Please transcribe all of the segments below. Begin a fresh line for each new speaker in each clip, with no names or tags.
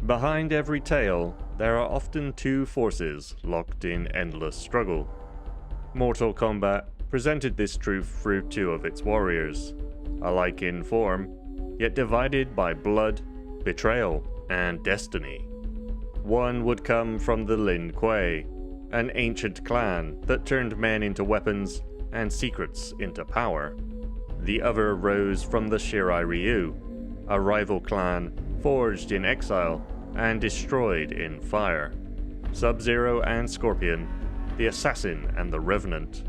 Behind every tale, there are often two forces locked in endless struggle. Mortal Kombat presented this truth through two of its warriors, alike in form, yet divided by blood, betrayal, and destiny. One would come from the Lin Kuei, an ancient clan that turned men into weapons and secrets into power. The other rose from the Shirai Ryu, a rival clan forged in exile and destroyed in fire. Sub-Zero and Scorpion, the assassin and the revenant.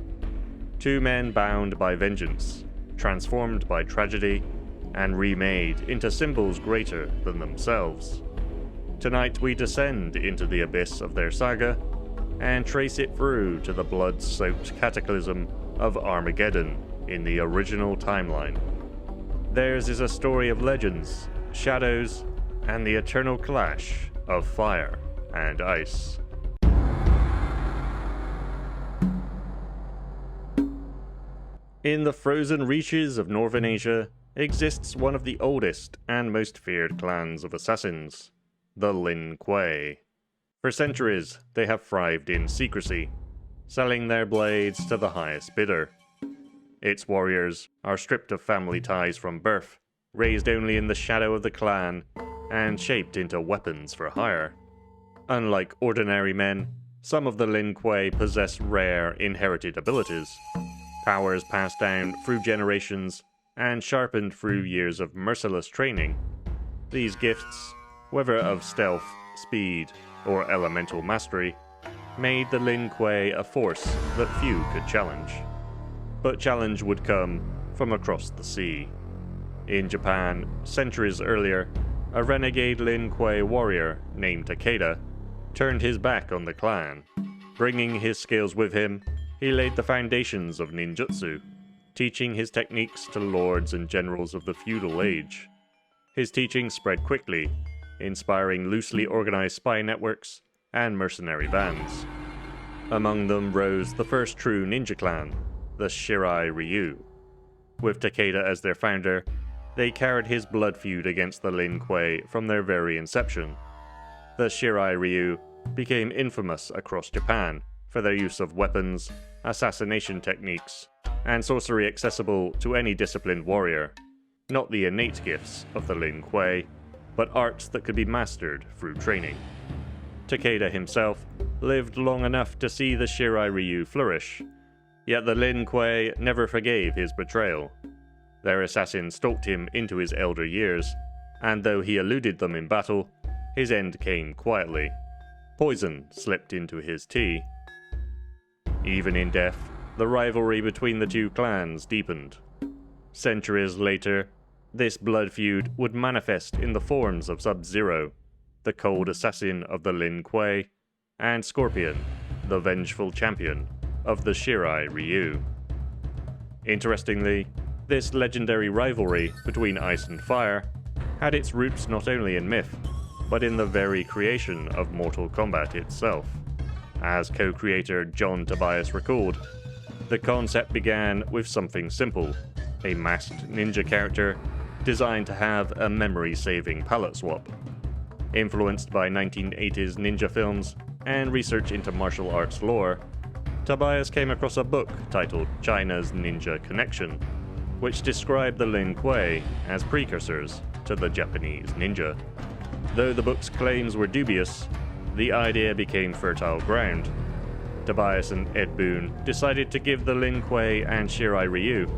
Two men bound by vengeance, transformed by tragedy, and remade into symbols greater than themselves. Tonight we descend into the abyss of their saga and trace it through to the blood-soaked cataclysm of Armageddon in the original timeline. Theirs is a story of legends, shadows, and the eternal clash of fire and ice. In the frozen reaches of Northern Asia exists one of the oldest and most feared clans of assassins, the Lin Kuei. For centuries, they have thrived in secrecy, selling their blades to the highest bidder. Its warriors are stripped of family ties from birth, raised only in the shadow of the clan, and shaped into weapons for hire. Unlike ordinary men, some of the Lin Kuei possess rare inherited abilities, powers passed down through generations and sharpened through years of merciless training. These gifts, whether of stealth, speed, or elemental mastery, made the Lin Kuei a force that few could challenge. But challenge would come from across the sea. In Japan, centuries earlier, a renegade Lin Kuei warrior named Takeda turned his back on the clan. Bringing his skills with him, he laid the foundations of ninjutsu, teaching his techniques to lords and generals of the feudal age. His teachings spread quickly, inspiring loosely organized spy networks and mercenary bands. Among them rose the first true ninja clan, the Shirai Ryu. With Takeda as their founder, they carried his blood feud against the Lin Kuei from their very inception. The Shirai Ryu became infamous across Japan for their use of weapons, assassination techniques, and sorcery accessible to any disciplined warrior. Not the innate gifts of the Lin Kuei, but arts that could be mastered through training. Takeda himself lived long enough to see the Shirai Ryu flourish, yet the Lin Kuei never forgave his betrayal. Their assassin stalked him into his elder years, and though he eluded them in battle, his end came quietly. Poison slipped into his tea. Even in death, the rivalry between the two clans deepened. Centuries later, this blood feud would manifest in the forms of Sub-Zero, the cold assassin of the Lin Kuei, and Scorpion, the vengeful champion of the Shirai Ryu. Interestingly, this legendary rivalry between ice and fire had its roots not only in myth, but in the very creation of Mortal Kombat itself. As co-creator John Tobias recalled, the concept began with something simple, a masked ninja character designed to have a memory-saving palette swap. Influenced by 1980s ninja films and research into martial arts lore, Tobias came across a book titled China's Ninja Connection, which described the Lin Kuei as precursors to the Japanese ninja. Though the book's claims were dubious, the idea became fertile ground. Tobias and Ed Boon decided to give the Lin Kuei and Shirai Ryu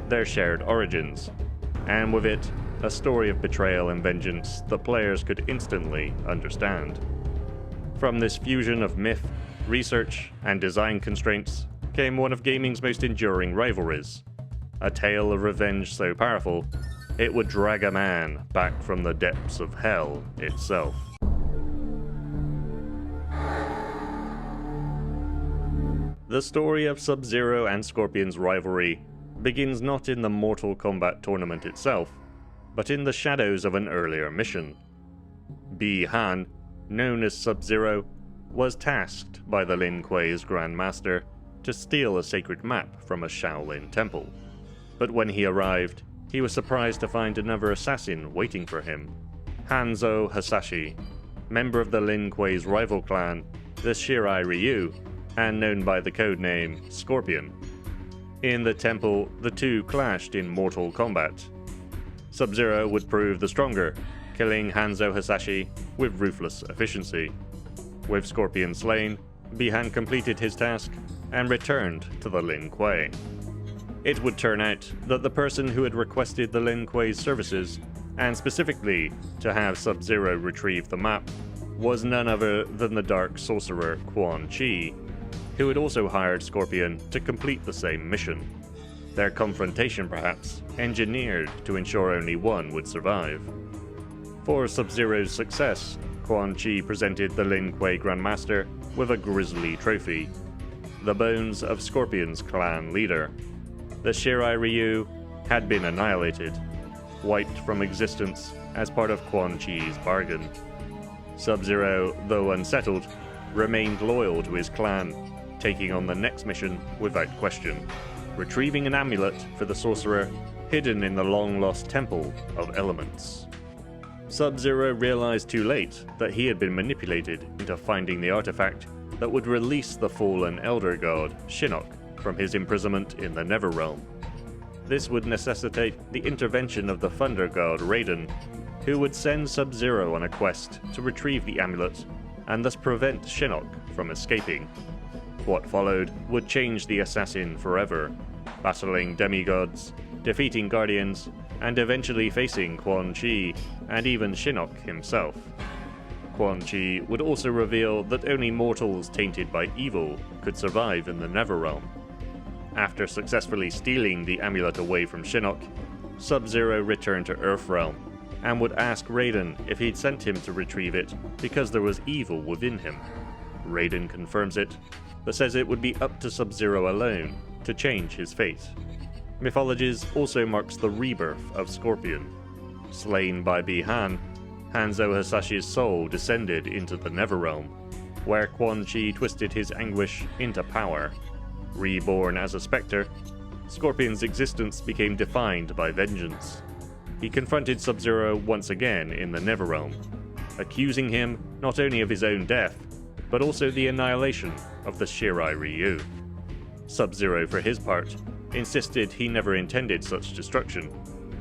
their shared origins, and with it, a story of betrayal and vengeance that players could instantly understand. From this fusion of myth, research, and design constraints came one of gaming's most enduring rivalries, a tale of revenge so powerful, it would drag a man back from the depths of hell itself. The story of Sub-Zero and Scorpion's rivalry begins not in the Mortal Kombat tournament itself, but in the shadows of an earlier mission. Bi Han, known as Sub-Zero, was tasked by the Lin Kuei's Grand Master to steal a sacred map from a Shaolin temple. But when he arrived, he was surprised to find another assassin waiting for him, Hanzo Hasashi, member of the Lin Kuei's rival clan, the Shirai Ryu, and known by the codename Scorpion. In the temple, the two clashed in Mortal Kombat. Sub-Zero would prove the stronger, killing Hanzo Hasashi with ruthless efficiency. With Scorpion slain, Bi-Han completed his task and returned to the Lin Kuei. It would turn out that the person who had requested the Lin Kuei's services, and specifically to have Sub-Zero retrieve the map, was none other than the dark sorcerer Quan Chi, who had also hired Scorpion to complete the same mission. Their confrontation, perhaps, engineered to ensure only one would survive. For Sub-Zero's success, Quan Chi presented the Lin Kuei Grandmaster with a grisly trophy: the bones of Scorpion's clan leader. The Shirai Ryu had been annihilated, wiped from existence as part of Quan Chi's bargain. Sub-Zero, though unsettled, remained loyal to his clan, taking on the next mission without question, retrieving an amulet for the sorcerer hidden in the long-lost Temple of Elements. Sub-Zero realized too late that he had been manipulated into finding the artifact that would release the fallen Elder God, Shinnok, from his imprisonment in the Netherrealm. This would necessitate the intervention of the Thunder God Raiden, who would send Sub-Zero on a quest to retrieve the amulet and thus prevent Shinnok from escaping. What followed would change the assassin forever, battling demigods, defeating guardians, and eventually facing Quan Chi and even Shinnok himself. Quan Chi would also reveal that only mortals tainted by evil could survive in the Netherrealm. After successfully stealing the amulet away from Shinnok, Sub-Zero returned to Earthrealm and would ask Raiden if he'd sent him to retrieve it because there was evil within him. Raiden confirms it, but says it would be up to Sub-Zero alone to change his fate. Mythologies also marks the rebirth of Scorpion. Slain by Bi-Han, Hanzo Hasashi's soul descended into the Netherrealm, where Quan Chi twisted his anguish into power. Reborn as a spectre, Scorpion's existence became defined by vengeance. He confronted Sub-Zero once again in the Netherrealm, accusing him not only of his own death, but also the annihilation of the Shirai Ryu. Sub-Zero, for his part, insisted he never intended such destruction,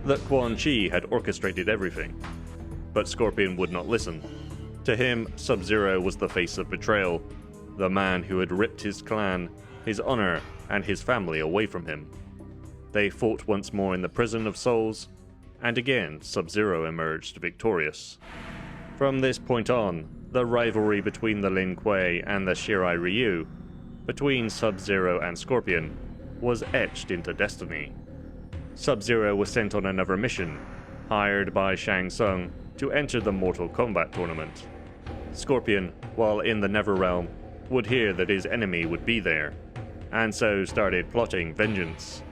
that Quan Chi had orchestrated everything. But Scorpion would not listen. To him, Sub-Zero was the face of betrayal, the man who had ripped his clan, his honor, and his family away from him. They fought once more in the Prison of Souls, and again Sub-Zero emerged victorious. From this point on, the rivalry between the Lin Kuei and the Shirai Ryu, between Sub-Zero and Scorpion, was etched into destiny. Sub-Zero was sent on another mission, hired by Shang Tsung to enter the Mortal Kombat tournament. Scorpion, while in the Netherrealm, would hear that his enemy would be there, and so started plotting vengeance.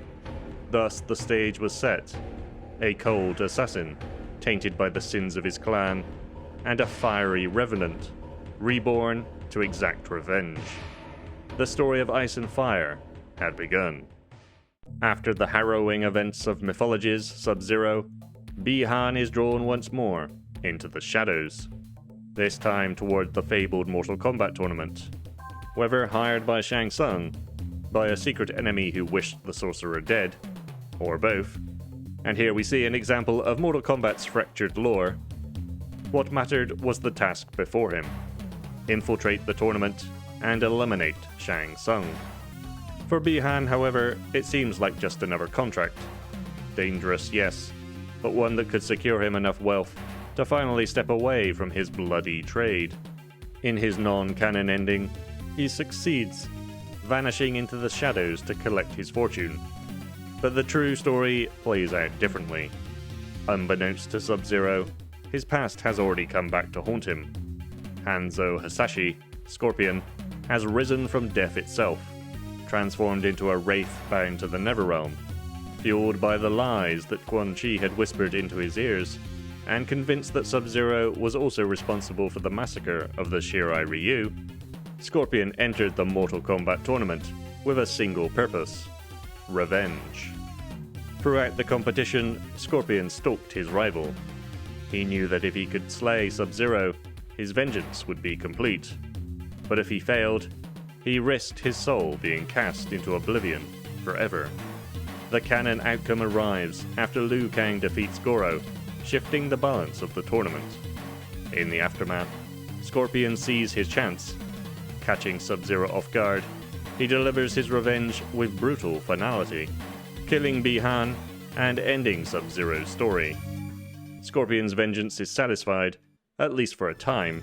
Thus the stage was set: a cold assassin, tainted by the sins of his clan, and a fiery revenant, reborn to exact revenge. The story of Ice and Fire had begun. After the harrowing events of Mythologies Sub-Zero, Bi-Han is drawn once more into the shadows, this time toward the fabled Mortal Kombat tournament. Whether hired by Shang Tsung, by a secret enemy who wished the sorcerer dead, or both, and here we see an example of Mortal Kombat's fractured lore, what mattered was the task before him: infiltrate the tournament and eliminate Shang Tsung. For Bi-Han, however, it seems like just another contract. Dangerous, yes, but one that could secure him enough wealth to finally step away from his bloody trade. In his non-canon ending, he succeeds, vanishing into the shadows to collect his fortune. But the true story plays out differently. Unbeknownst to Sub-Zero, his past has already come back to haunt him. Hanzo Hasashi, Scorpion, has risen from death itself, transformed into a wraith bound to the Netherrealm, fueled by the lies that Quan Chi had whispered into his ears, and convinced that Sub-Zero was also responsible for the massacre of the Shirai Ryu. Scorpion entered the Mortal Kombat tournament with a single purpose: revenge. Throughout the competition, Scorpion stalked his rival. He knew that if he could slay Sub-Zero, his vengeance would be complete. But if he failed, he risked his soul being cast into oblivion forever. The canon outcome arrives after Liu Kang defeats Goro, shifting the balance of the tournament. In the aftermath, Scorpion sees his chance. Catching Sub-Zero off guard, he delivers his revenge with brutal finality, killing Bi-Han and ending Sub-Zero's story. Scorpion's vengeance is satisfied, at least for a time,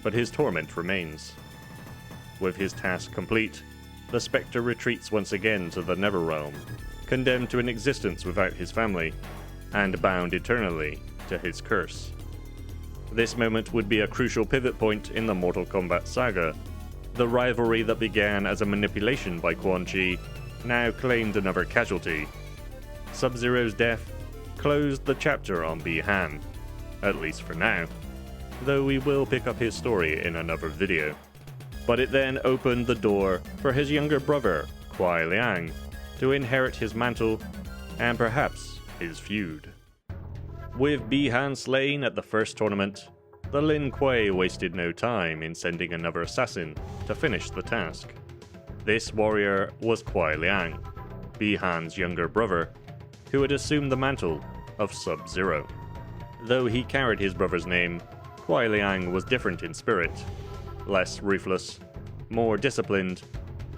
but his torment remains. With his task complete, the Spectre retreats once again to the Netherrealm, condemned to an existence without his family, and bound eternally to his curse. This moment would be a crucial pivot point in the Mortal Kombat saga. The rivalry that began as a manipulation by Quan Chi now claimed another casualty. Sub-Zero's death closed the chapter on Bi-Han, at least for now, though we will pick up his story in another video. But it then opened the door for his younger brother, Kuei Liang, to inherit his mantle and perhaps his feud. With Bi-Han slain at the first tournament, the Lin Kuei wasted no time in sending another assassin to finish the task. This warrior was Kuei Liang, Bi-Han's younger brother, who had assumed the mantle of Sub-Zero. Though he carried his brother's name, Kuei Liang was different in spirit, less ruthless, more disciplined,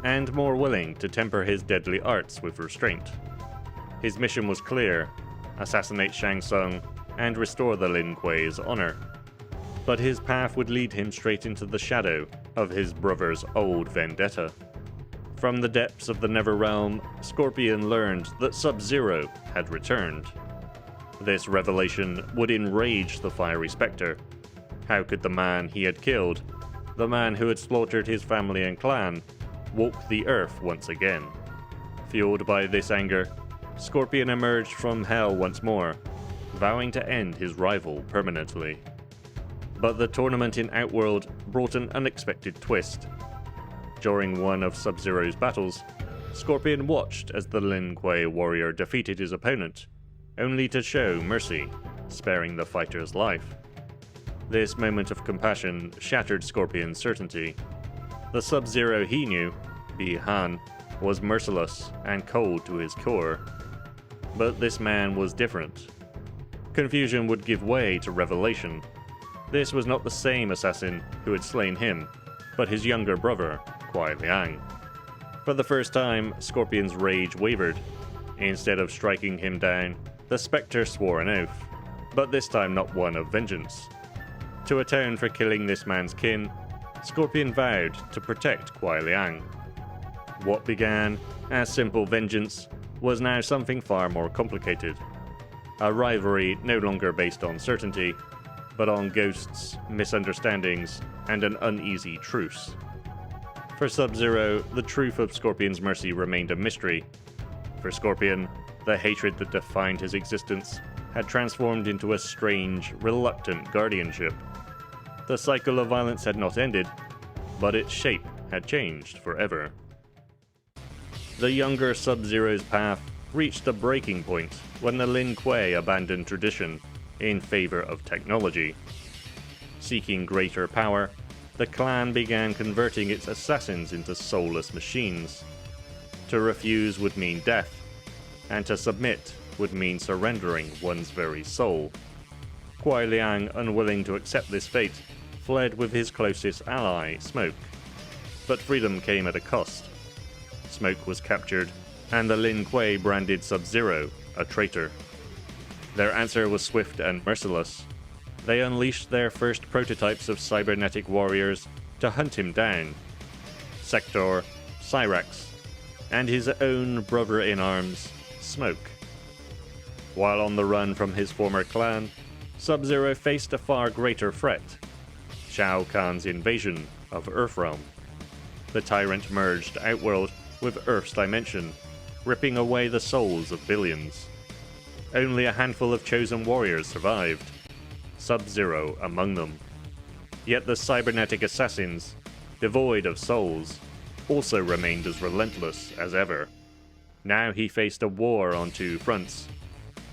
and more willing to temper his deadly arts with restraint. His mission was clear: assassinate Shang Tsung and restore the Lin Kuei's honor. But his path would lead him straight into the shadow of his brother's old vendetta. From the depths of the Netherrealm, Scorpion learned that Sub-Zero had returned. This revelation would enrage the fiery Spectre. How could the man he had killed, the man who had slaughtered his family and clan, walk the earth once again? Fueled by this anger, Scorpion emerged from hell once more, vowing to end his rival permanently. But the tournament in Outworld brought an unexpected twist. During one of Sub-Zero's battles, Scorpion watched as the Lin Kuei warrior defeated his opponent, only to show mercy, sparing the fighter's life. This moment of compassion shattered Scorpion's certainty. The Sub-Zero he knew, Bi-Han, was merciless and cold to his core. But this man was different. Confusion would give way to revelation. This was not the same assassin who had slain him, but his younger brother, Kuei Liang. For the first time, Scorpion's rage wavered. Instead of striking him down, the Spectre swore an oath, but this time not one of vengeance. To atone for killing this man's kin, Scorpion vowed to protect Kuei Liang. What began as simple vengeance was now something far more complicated. A rivalry no longer based on certainty, but on ghosts, misunderstandings, and an uneasy truce. For Sub-Zero, the truth of Scorpion's mercy remained a mystery. For Scorpion, the hatred that defined his existence had transformed into a strange, reluctant guardianship. The cycle of violence had not ended, but its shape had changed forever. The younger Sub-Zero's path reached a breaking point when the Lin Kuei abandoned tradition in favor of technology. Seeking greater power, the clan began converting its assassins into soulless machines. To refuse would mean death, and to submit would mean surrendering one's very soul. Kuei Liang, unwilling to accept this fate, fled with his closest ally, Smoke. But freedom came at a cost. Smoke was captured, and the Lin Kuei branded Sub-Zero a traitor. Their answer was swift and merciless. They unleashed their first prototypes of cybernetic warriors to hunt him down. Sector, Cyrax, and his own brother-in-arms, Smoke. While on the run from his former clan, Sub-Zero faced a far greater threat: Shao Kahn's invasion of Earthrealm. The tyrant merged Outworld with Earth's dimension, ripping away the souls of billions. Only a handful of chosen warriors survived, Sub-Zero among them. Yet the cybernetic assassins, devoid of souls, also remained as relentless as ever. Now he faced a war on two fronts: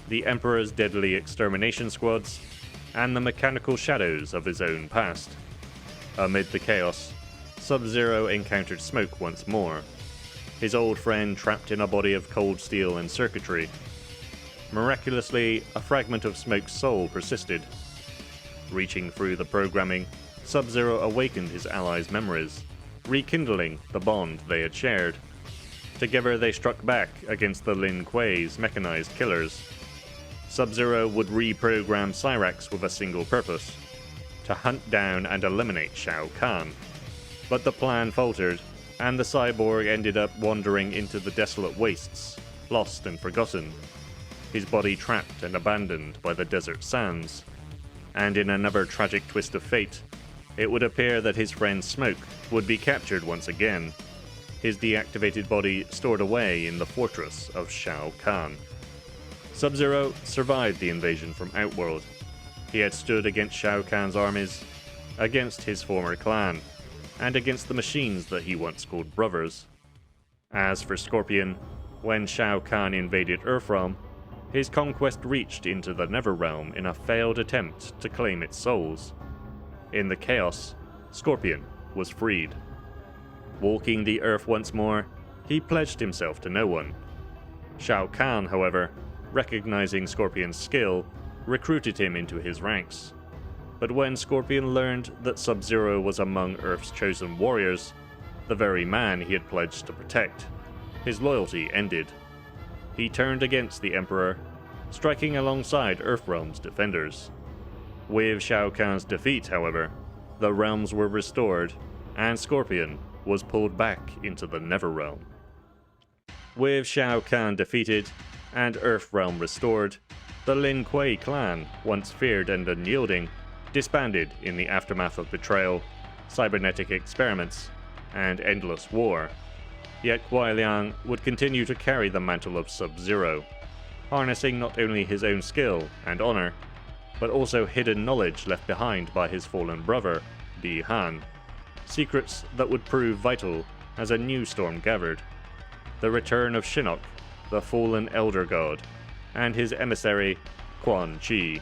the Emperor's deadly extermination squads and the mechanical shadows of his own past. Amid the chaos, Sub-Zero encountered Smoke once more, his old friend trapped in a body of cold steel and circuitry. Miraculously, a fragment of Smoke's soul persisted. Reaching through the programming, Sub-Zero awakened his allies' memories, rekindling the bond they had shared. Together they struck back against the Lin Kuei's mechanized killers. Sub-Zero would reprogram Cyrax with a single purpose: to hunt down and eliminate Shao Kahn. But the plan faltered, and the cyborg ended up wandering into the desolate wastes, lost and forgotten, his body trapped and abandoned by the desert sands. And in another tragic twist of fate, it would appear that his friend Smoke would be captured once again, his deactivated body stored away in the fortress of Shao Kahn. Sub-Zero survived the invasion from Outworld. He had stood against Shao Kahn's armies, against his former clan, and against the machines that he once called brothers. As for Scorpion, when Shao Kahn invaded Earthrealm, his conquest reached into the Netherrealm in a failed attempt to claim its souls. In the chaos, Scorpion was freed. Walking the earth once more, he pledged himself to no one. Shao Kahn, however, recognizing Scorpion's skill, recruited him into his ranks. But when Scorpion learned that Sub-Zero was among Earth's chosen warriors, the very man he had pledged to protect, his loyalty ended. He turned against the Emperor, striking alongside Earthrealm's defenders. With Shao Kahn's defeat, however, the realms were restored, and Scorpion was pulled back into the Netherrealm. With Shao Kahn defeated and Earthrealm restored, the Lin Kuei clan, once feared and unyielding, disbanded in the aftermath of betrayal, cybernetic experiments, and endless war. Yet Kuai Liang would continue to carry the mantle of Sub-Zero, harnessing not only his own skill and honor, but also hidden knowledge left behind by his fallen brother, Bi Han, secrets that would prove vital as a new storm gathered: the return of Shinnok, the fallen Elder God, and his emissary, Quan Chi.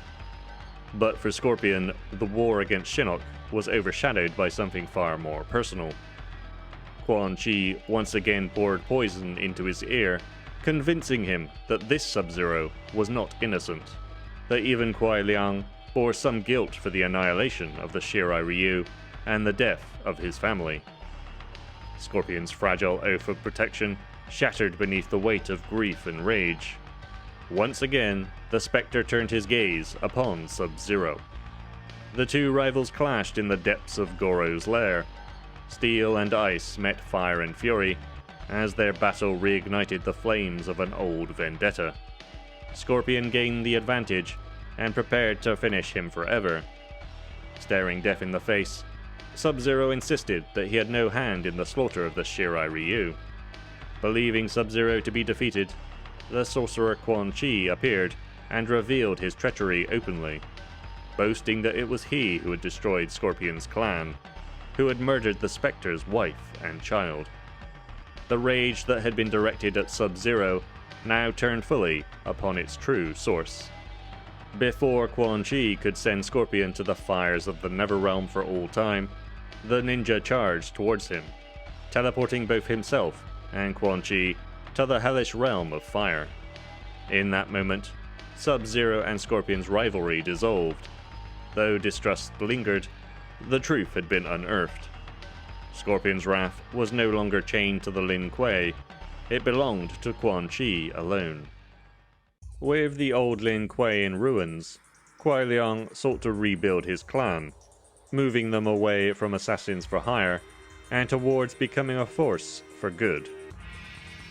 But for Scorpion, the war against Shinnok was overshadowed by something far more personal. Quan Chi once again poured poison into his ear, convincing him that this Sub-Zero was not innocent, that even Kuai Liang bore some guilt for the annihilation of the Shirai Ryu and the death of his family. Scorpion's fragile oath of protection shattered beneath the weight of grief and rage. Once again, the Spectre turned his gaze upon Sub-Zero. The two rivals clashed in the depths of Goro's lair. Steel and ice met fire and fury, as their battle reignited the flames of an old vendetta. Scorpion gained the advantage, and prepared to finish him forever. Staring death in the face, Sub-Zero insisted that he had no hand in the slaughter of the Shirai Ryu. Believing Sub-Zero to be defeated, the sorcerer Quan Chi appeared and revealed his treachery openly, boasting that it was he who had destroyed Scorpion's clan, who had murdered the Spectre's wife and child. The rage that had been directed at Sub-Zero now turned fully upon its true source. Before Quan Chi could send Scorpion to the fires of the Netherrealm for all time, the ninja charged towards him, teleporting both himself and Quan Chi to the hellish realm of fire. In that moment, Sub-Zero and Scorpion's rivalry dissolved. Though distrust lingered, the truth had been unearthed. Scorpion's wrath was no longer chained to the Lin Kuei, it belonged to Quan Chi alone. With the old Lin Kuei in ruins, Kuai Liang sought to rebuild his clan, moving them away from assassins for hire and towards becoming a force for good.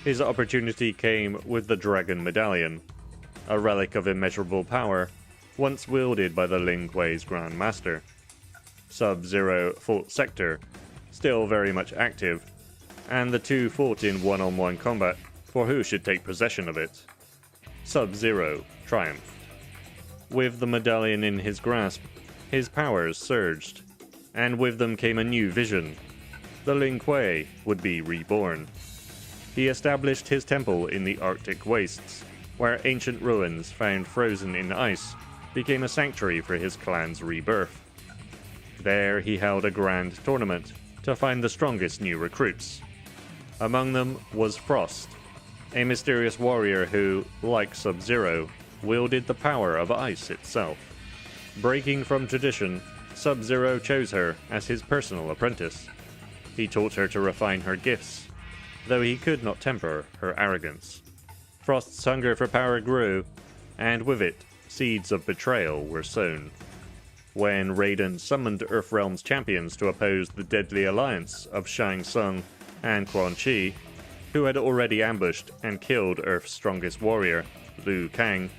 His opportunity came with the Dragon Medallion, a relic of immeasurable power, once wielded by the Lin Kuei's Grand Master. Sub-Zero fought Sector, still very much active, and the two fought in one-on-one combat for who should take possession of it. Sub-Zero triumphed. With the medallion in his grasp, his powers surged, and with them came a new vision. The Lin Kuei would be reborn. He established his temple in the Arctic wastes, where ancient ruins found frozen in ice became a sanctuary for his clan's rebirth. There he held a grand tournament to find the strongest new recruits. Among them was Frost, a mysterious warrior who, like Sub-Zero, wielded the power of ice itself. Breaking from tradition, Sub-Zero chose her as his personal apprentice. He taught her to refine her gifts, though he could not temper her arrogance. Frost's hunger for power grew, and with it, seeds of betrayal were sown. When Raiden summoned Earthrealm's champions to oppose the deadly alliance of Shang Tsung and Quan Chi, who had already ambushed and killed Earth's strongest warrior, Liu Kang,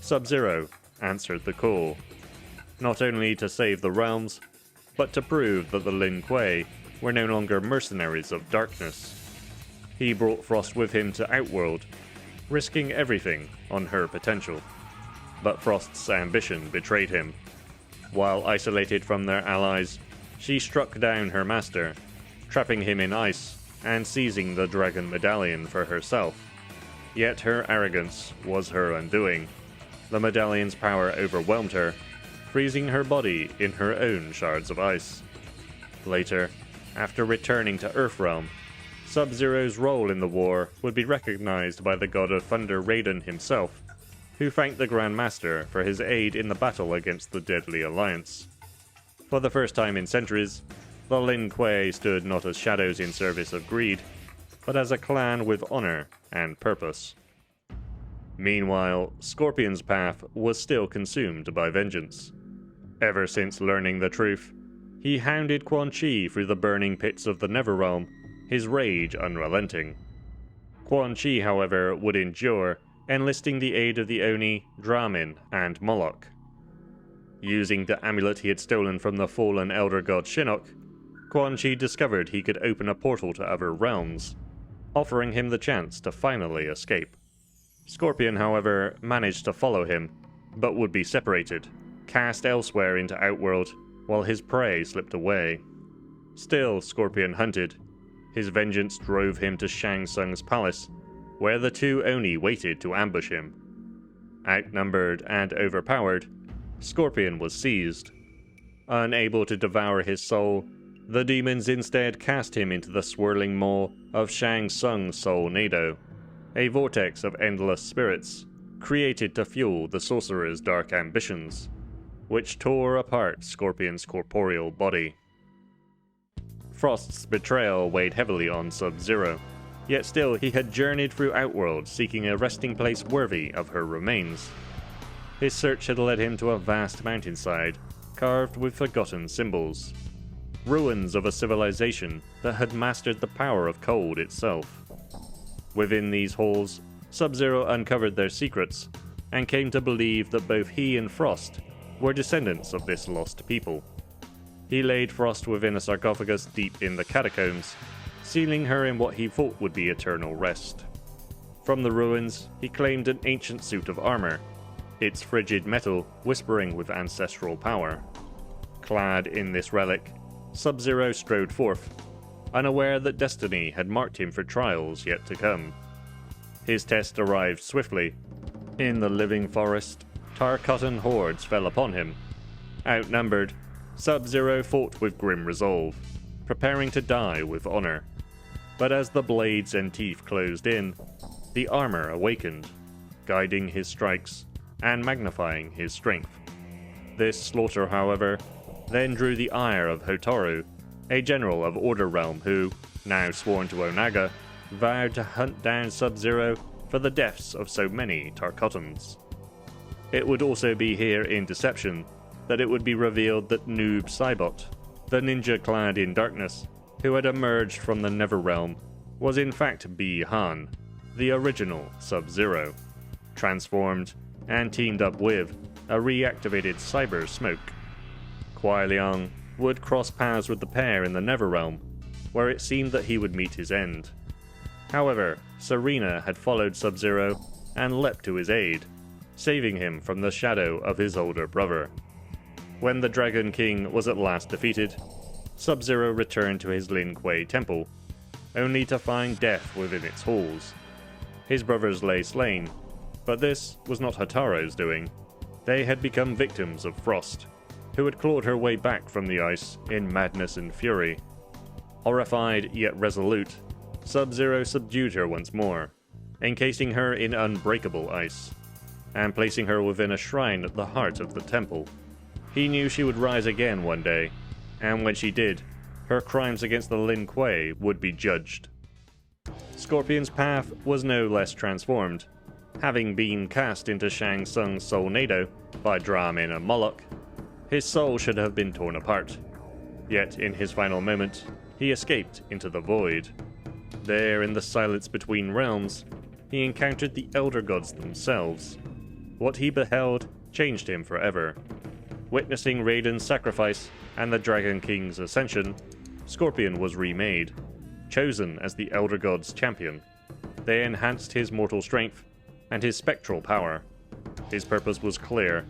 Sub-Zero answered the call, not only to save the realms, but to prove that the Lin Kuei were no longer mercenaries of darkness. He brought Frost with him to Outworld, risking everything on her potential. But Frost's ambition betrayed him. While isolated from their allies, she struck down her master, trapping him in ice and seizing the Dragon Medallion for herself. Yet her arrogance was her undoing. The medallion's power overwhelmed her, freezing her body in her own shards of ice. Later, after returning to Earthrealm, Sub-Zero's role in the war would be recognized by the god of thunder Raiden himself, who thanked the Grand Master for his aid in the battle against the Deadly Alliance. For the first time in centuries, the Lin Kuei stood not as shadows in service of greed, but as a clan with honor and purpose. Meanwhile, Scorpion's path was still consumed by vengeance. Ever since learning the truth, he hounded Quan Chi through the burning pits of the Netherrealm, his rage unrelenting. Quan Chi, however, would endure, enlisting the aid of the Oni, Dramin, and Moloch. Using the amulet he had stolen from the fallen elder god Shinnok, Quan Chi discovered he could open a portal to other realms, offering him the chance to finally escape. Scorpion, however, managed to follow him, but would be separated, cast elsewhere into Outworld, while his prey slipped away. Still, Scorpion hunted. His vengeance drove him to Shang Tsung's palace, where the two Oni waited to ambush him. Outnumbered and overpowered, Scorpion was seized. Unable to devour his soul, the demons instead cast him into the swirling maw of Shang Tsung's Soul Nado, a vortex of endless spirits, created to fuel the sorcerer's dark ambitions, which tore apart Scorpion's corporeal body. Frost's betrayal weighed heavily on Sub-Zero, yet still he had journeyed through Outworld seeking a resting place worthy of her remains. His search had led him to a vast mountainside, carved with forgotten symbols, ruins of a civilization that had mastered the power of cold itself. Within these halls, Sub-Zero uncovered their secrets, and came to believe that both he and Frost were descendants of this lost people. He laid Frost within a sarcophagus deep in the catacombs, sealing her in what he thought would be eternal rest. From the ruins, he claimed an ancient suit of armor, its frigid metal whispering with ancestral power. Clad in this relic, Sub-Zero strode forth, unaware that destiny had marked him for trials yet to come. His test arrived swiftly. In the living forest, Tarkatan hordes fell upon him. Outnumbered, Sub-Zero fought with grim resolve, preparing to die with honor. But as the blades and teeth closed in, the armor awakened, guiding his strikes and magnifying his strength. This slaughter, however, then drew the ire of Hotaru, a general of Order Realm who, now sworn to Onaga, vowed to hunt down Sub-Zero for the deaths of so many Tarkatans. It would also be here in Deception that it would be revealed that Noob Saibot, the ninja clad in darkness, who had emerged from the Netherrealm, was in fact Bi-Han, the original Sub-Zero, transformed and teamed up with a reactivated Cyber Smoke. Kuai Liang would cross paths with the pair in the Netherrealm, where it seemed that he would meet his end. However, Serena had followed Sub-Zero and leapt to his aid, saving him from the shadow of his older brother. When the Dragon King was at last defeated, Sub-Zero returned to his Lin Kuei temple, only to find death within its halls. His brothers lay slain, but this was not Hotaro's doing. They had become victims of Frost, who had clawed her way back from the ice in madness and fury. Horrified yet resolute, Sub-Zero subdued her once more, encasing her in unbreakable ice, and placing her within a shrine at the heart of the temple. He knew she would rise again one day, and when she did, her crimes against the Lin Kuei would be judged. Scorpion's path was no less transformed. Having been cast into Shang Tsung's Soulnado by Dramin and Moloch, his soul should have been torn apart. Yet in his final moment, he escaped into the void. There, in the silence between realms, he encountered the Elder Gods themselves. What he beheld changed him forever. Witnessing Raiden's sacrifice and the Dragon King's ascension, Scorpion was remade, chosen as the Elder Gods' champion. They enhanced his mortal strength and his spectral power. His purpose was clear: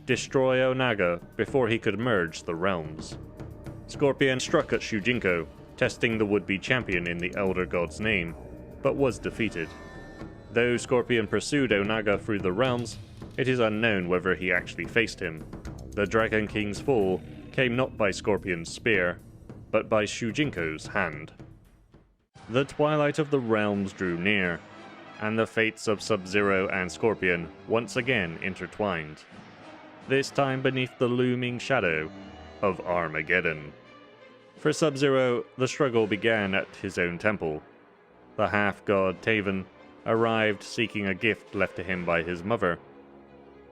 destroy Onaga before he could merge the realms. Scorpion struck at Shujinko, testing the would-be champion in the Elder God's name, but was defeated. Though Scorpion pursued Onaga through the realms, it is unknown whether he actually faced him. The Dragon King's fall came not by Scorpion's spear, but by Shujinko's hand. The twilight of the realms drew near, and the fates of Sub-Zero and Scorpion once again intertwined. This time beneath the looming shadow of Armageddon. For Sub-Zero, the struggle began at his own temple. The half-god Taven arrived seeking a gift left to him by his mother.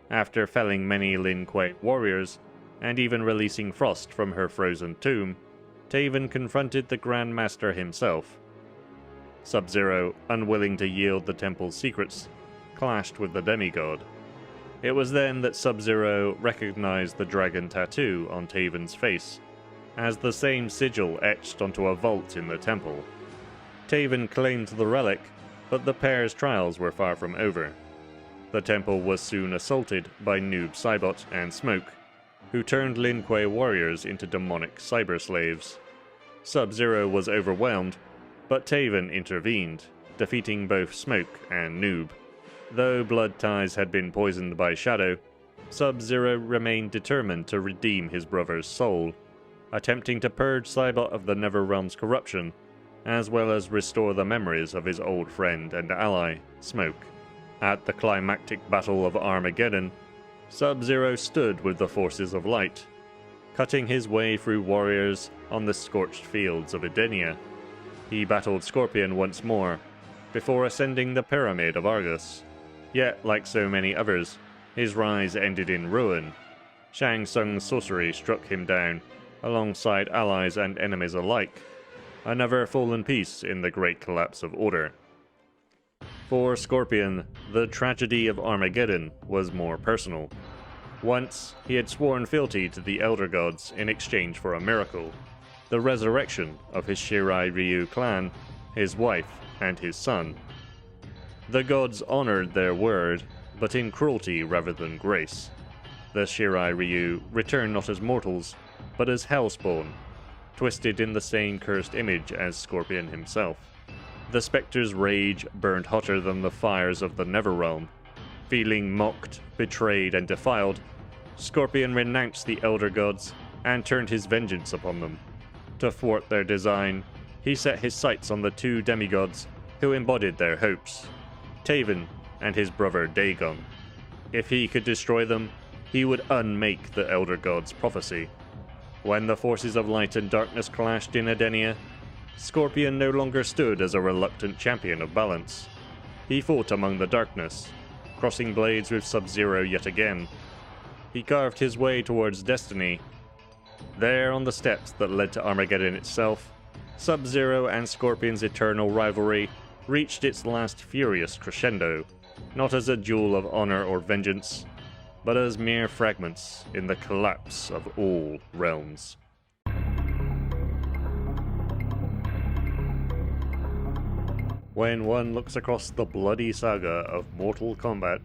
After felling many Lin Kuei warriors, and even releasing Frost from her frozen tomb, Taven confronted the Grand Master himself. Sub-Zero, unwilling to yield the temple's secrets, clashed with the demigod. It was then that Sub-Zero recognized the dragon tattoo on Taven's face as the same sigil etched onto a vault in the temple. Taven claimed the relic, but the pair's trials were far from over. The temple was soon assaulted by Noob Saibot and Smoke, who turned Lin Kuei warriors into demonic cyber-slaves. Sub-Zero was overwhelmed, but Taven intervened, defeating both Smoke and Noob. Though blood ties had been poisoned by Shadow, Sub-Zero remained determined to redeem his brother's soul, attempting to purge Saibot of the Netherrealm's corruption, as well as restore the memories of his old friend and ally, Smoke. At the climactic battle of Armageddon, Sub-Zero stood with the forces of light, cutting his way through warriors on the scorched fields of Edenia. He battled Scorpion once more, before ascending the Pyramid of Argus. Yet, like so many others, his rise ended in ruin. Shang Tsung's sorcery struck him down, alongside allies and enemies alike, another fallen piece in the great collapse of order. For Scorpion, the tragedy of Armageddon was more personal. Once, he had sworn fealty to the Elder Gods in exchange for a miracle, the resurrection of his Shirai Ryu clan, his wife, and his son. The gods honored their word, but in cruelty rather than grace. The Shirai Ryu returned not as mortals, but as Hellspawn, twisted in the same cursed image as Scorpion himself. The spectre's rage burned hotter than the fires of the Netherrealm. Feeling mocked, betrayed, and defiled, Scorpion renounced the Elder Gods and turned his vengeance upon them. To thwart their design, he set his sights on the two demigods who embodied their hopes, Taven and his brother Dagon. If he could destroy them, he would unmake the Elder Gods' prophecy. When the forces of light and darkness clashed in Edenia, Scorpion no longer stood as a reluctant champion of balance. He fought among the darkness, crossing blades with Sub-Zero yet again. He carved his way towards destiny. There, on the steps that led to Armageddon itself, Sub-Zero and Scorpion's eternal rivalry reached its last furious crescendo, not as a duel of honor or vengeance, but as mere fragments in the collapse of all realms. When one looks across the bloody saga of Mortal Kombat,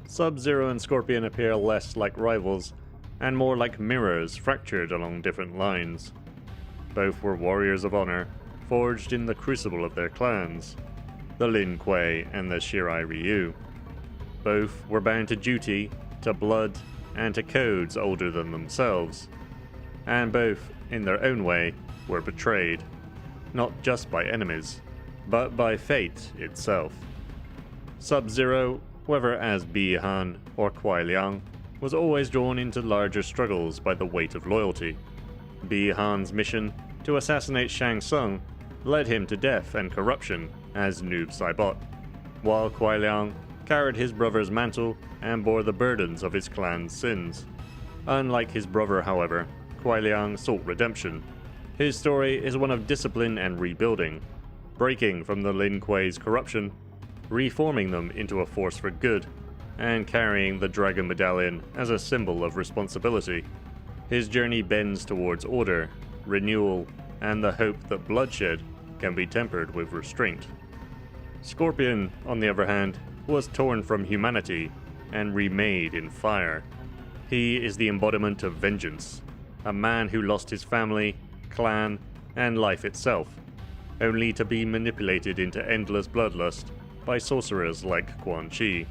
Sub-Zero and Scorpion appear less like rivals, and more like mirrors fractured along different lines. Both were warriors of honor, forged in the crucible of their clans, the Lin Kuei and the Shirai Ryu. Both were bound to duty, to blood, and to codes older than themselves, and both, in their own way, were betrayed, not just by enemies, but by fate itself. Sub-Zero, whether as Bi-Han or Kuai Liang, was always drawn into larger struggles by the weight of loyalty. Bi-Han's mission to assassinate Shang Tsung led him to death and corruption as Noob Saibot, while Kuai Liang carried his brother's mantle and bore the burdens of his clan's sins. Unlike his brother, however, Kuai Liang sought redemption. His story is one of discipline and rebuilding, breaking from the Lin Kuei's corruption, reforming them into a force for good, and carrying the Dragon Medallion as a symbol of responsibility. His journey bends towards order, renewal, and the hope that bloodshed can be tempered with restraint. Scorpion, on the other hand, was torn from humanity and remade in fire. He is the embodiment of vengeance, a man who lost his family, clan, and life itself, only to be manipulated into endless bloodlust by sorcerers like Quan Chi.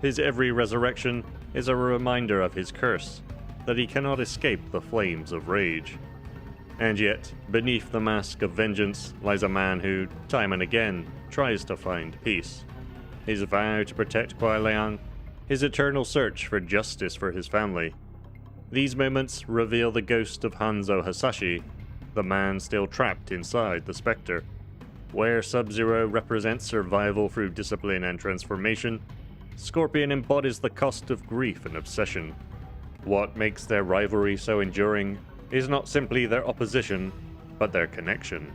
His every resurrection is a reminder of his curse, that he cannot escape the flames of rage. And yet, beneath the mask of vengeance lies a man who, time and again, tries to find peace. His vow to protect Kuai Liang, his eternal search for justice for his family. These moments reveal the ghost of Hanzo Hasashi, the man still trapped inside the Spectre. Where Sub-Zero represents survival through discipline and transformation, Scorpion embodies the cost of grief and obsession. What makes their rivalry so enduring is not simply their opposition, but their connection.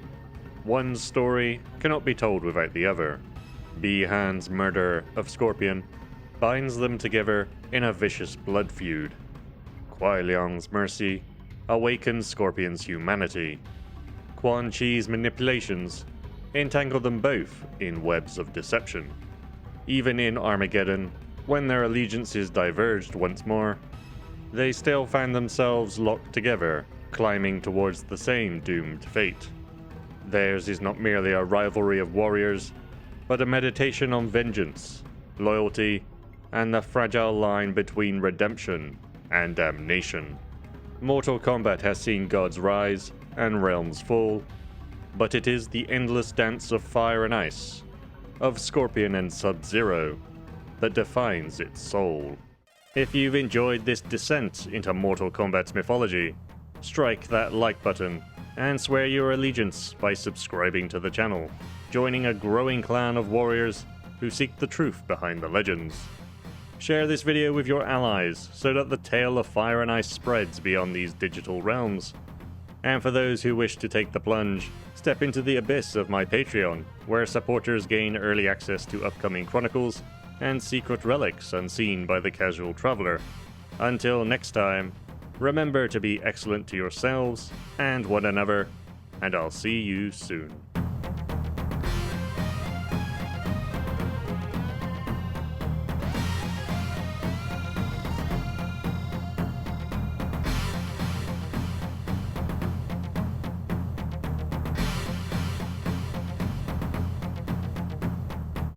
One's story cannot be told without the other. Bi-Han's murder of Scorpion binds them together in a vicious blood feud. Kuai Liang's mercy awakens Scorpion's humanity. Quan Chi's manipulations entangle them both in webs of deception. Even in Armageddon, when their allegiances diverged once more, they still found themselves locked together, climbing towards the same doomed fate. Theirs is not merely a rivalry of warriors, but a meditation on vengeance, loyalty, and the fragile line between redemption and damnation. Mortal Kombat has seen gods rise and realms fall, but it is the endless dance of fire and ice, of Scorpion and Sub-Zero, that defines its soul. If you've enjoyed this descent into Mortal Kombat's mythology, strike that like button and swear your allegiance by subscribing to the channel, joining a growing clan of warriors who seek the truth behind the legends. Share this video with your allies so that the tale of fire and ice spreads beyond these digital realms. And for those who wish to take the plunge, step into the abyss of my Patreon, where supporters gain early access to upcoming chronicles and secret relics unseen by the casual traveler. Until next time, remember to be excellent to yourselves and one another, and I'll see you soon.